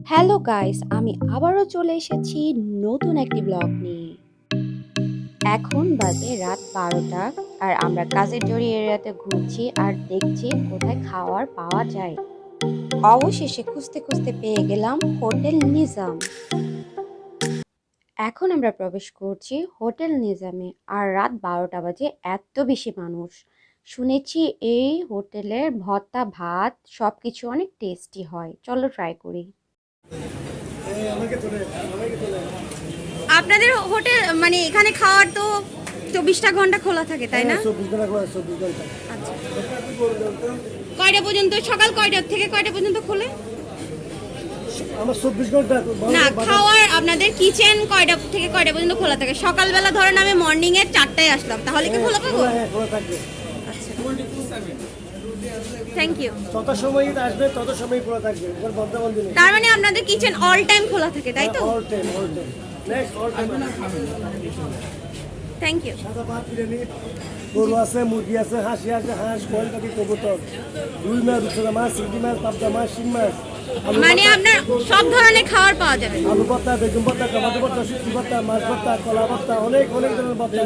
Hello guys, আমি আবারও চলে এসেছি নতুন একটি ব্লগ নিয়ে। এখন বাজে রাত 12টা আর আমরা কাজের জড়ি এরিয়াতে ঘুরছি আর দেখছি কোথায় খাওয়ার পাওয়া যায়। অবশেষে খুঁজতে খুঁজতে পেয়ে গেলাম হোটেল নিজাম। এখন আমরা প্রবেশ করছি হোটেল নিজামে আর রাত 12টা বাজে, এত বেশি মানুষ। শুনেছি এই হোটেলের ভর্তা ভাত সবকিছু অনেক টেস্টি হয়, চলো ট্রাই করি। আপনাদের হোটেল মানে এখানে খাওয়ার তো 24টা ঘন্টা খোলা থাকে তাই না? 24 ঘন্টা খোলা, 24 ঘন্টা। আচ্ছা, কয়টা পর্যন্ত, সকাল কয়টা থেকে কয়টা পর্যন্ত খোলে? আমার 24 ঘন্টা না, খাওয়ার আপনাদের কিচেন কয়টা থেকে কয়টা পর্যন্ত খোলা থাকে? সকালবেলা ধরেন আমি মর্নিং এর 4টায় আসলাম, তাহলে কি খোলা পাবো? হ্যাঁ, খোলা থাকবে। আচ্ছা, থ্যাংক ইউ। যত সময় আসবে তত সময় খোলা থাকবে, এবার বন্ধ বন্ধ নেই। তার মানে আপনাদের কিচেন অল টাইম খোলা থাকে তাই তো? All time, all time. Next all time. Thank you. সাদা ভাত, বিরিয়ানি, গরু আছে, মুরগি আছে, হাঁসি আছে, হাঁস, কোয়েল পাখি, কবুতর, রুই মাছ, রূপচাঁদা মাছ, চিংড়ি মাছ, পাবদা মাছ, শিং মাছ, মানে আপনার সব ধরনের খাবার পাওয়া যাবে? আলু ভর্তা, বেগুন ভর্তা, টমেটো ভর্তা, শুটকি ভর্তা, মাছ ভর্তা, কলা ভর্তা, অনেক অনেক ধরনের ভর্তা।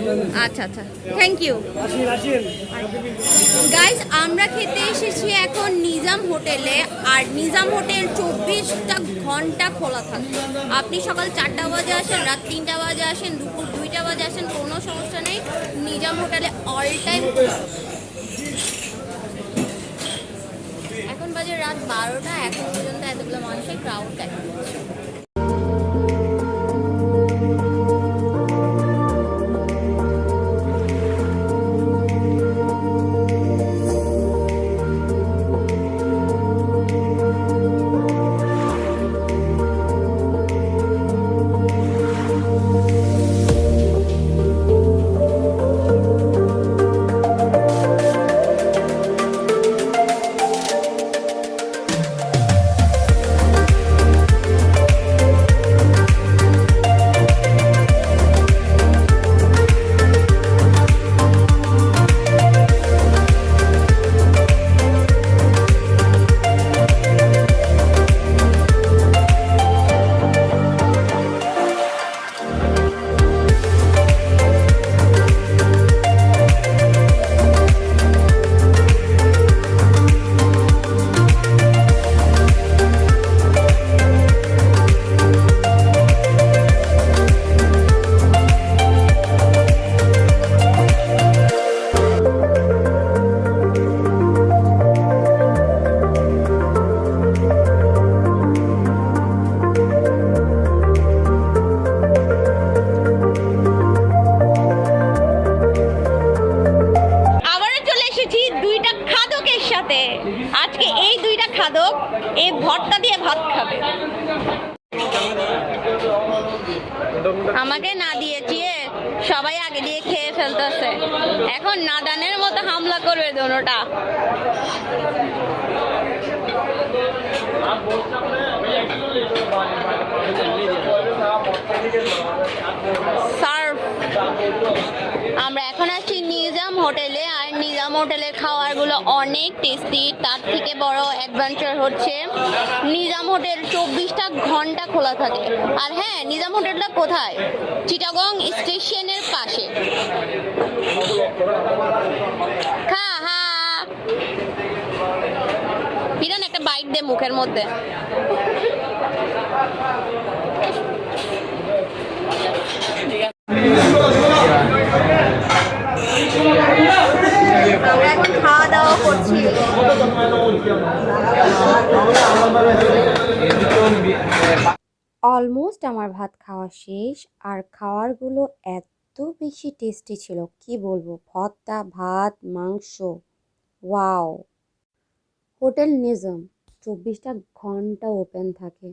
আচ্ছা আচ্ছা, থ্যাংক ইউ। আসেন আসেন। গাইস, আমরা খেতে এসেছি এখন নিজাম হোটেলে, আর নিজাম হোটেল 24টা ঘন্টা খোলা থাকে। আপনি সকাল 4টা বাজে আসেন, রাত 3টা বাজে আসেন, দুপুর 2টা বাজে আসেন, কোনো সমস্যা নেই। নিজাম হোটেলে অল টাইম খোলা। এখন বাজে রাত 12টা, এখন পর্যন্ত এতগুলো মানুষের ক্রাউড দেখা যাচ্ছে। আজকে এই দুইটা খাদক এই ভর্তা দিয়ে ভাত খাবে। আমাকে না দিয়েছি, সবাই আগে দিয়ে খেয়ে ফেলতেছে। এখন নাদানের মতো হামলা করবে দোনোটা। আমরা এখন আসছি নিজাম হোটেলে, আর নিজাম হোটেলের খাবারগুলো অনেক টেস্টি। তার থেকে বড় অ্যাডভেঞ্চার হচ্ছে নিজাম হোটেল 24টা ঘন্টা খোলা থাকে। আর হ্যাঁ, নিজাম হোটেলটা কোথায়? চিটাগং স্টেশনের পাশে। খা হা পিরান একটা বাইট দে মুখের মধ্যে। আমরা এখন খাওয়া দাওয়া করছি। অলমোস্ট আমার ভাত খাওয়া শেষ, আর খাবারগুলো এত বেশি টেস্টি ছিল, কি বলবো। ভর্তা, ভাত, মাংস, ওয়াও। হোটেল নিজাম 24টা ঘন্টা ওপেন থাকে।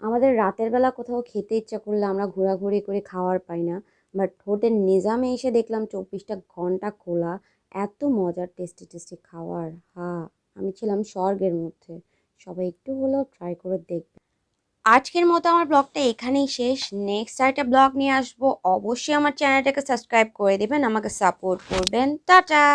আমাদের রাতের বেলা কোথাও খেতে ইচ্ছা করলে আমরা ঘোরাঘুরি করে খাওয়ার পাই না, বাট হোটেল নিজামে এসে দেখলাম 24টা ঘন্টা খোলা। এত মজার টেস্টি টেস্টি খাবার, হ্যাঁ, আমি ছিলাম স্বর্গের মধ্যে। সবাই একটু হলেও ট্রাই করে দেখবে। আজকের মতো আমার ব্লগটা এখানেই শেষ। নেক্সট একটা ব্লগ নিয়ে আসবো। অবশ্যই আমার চ্যানেলটাকে সাবস্ক্রাইব করে দেবেন, আমাকে সাপোর্ট করবেন। টাটা।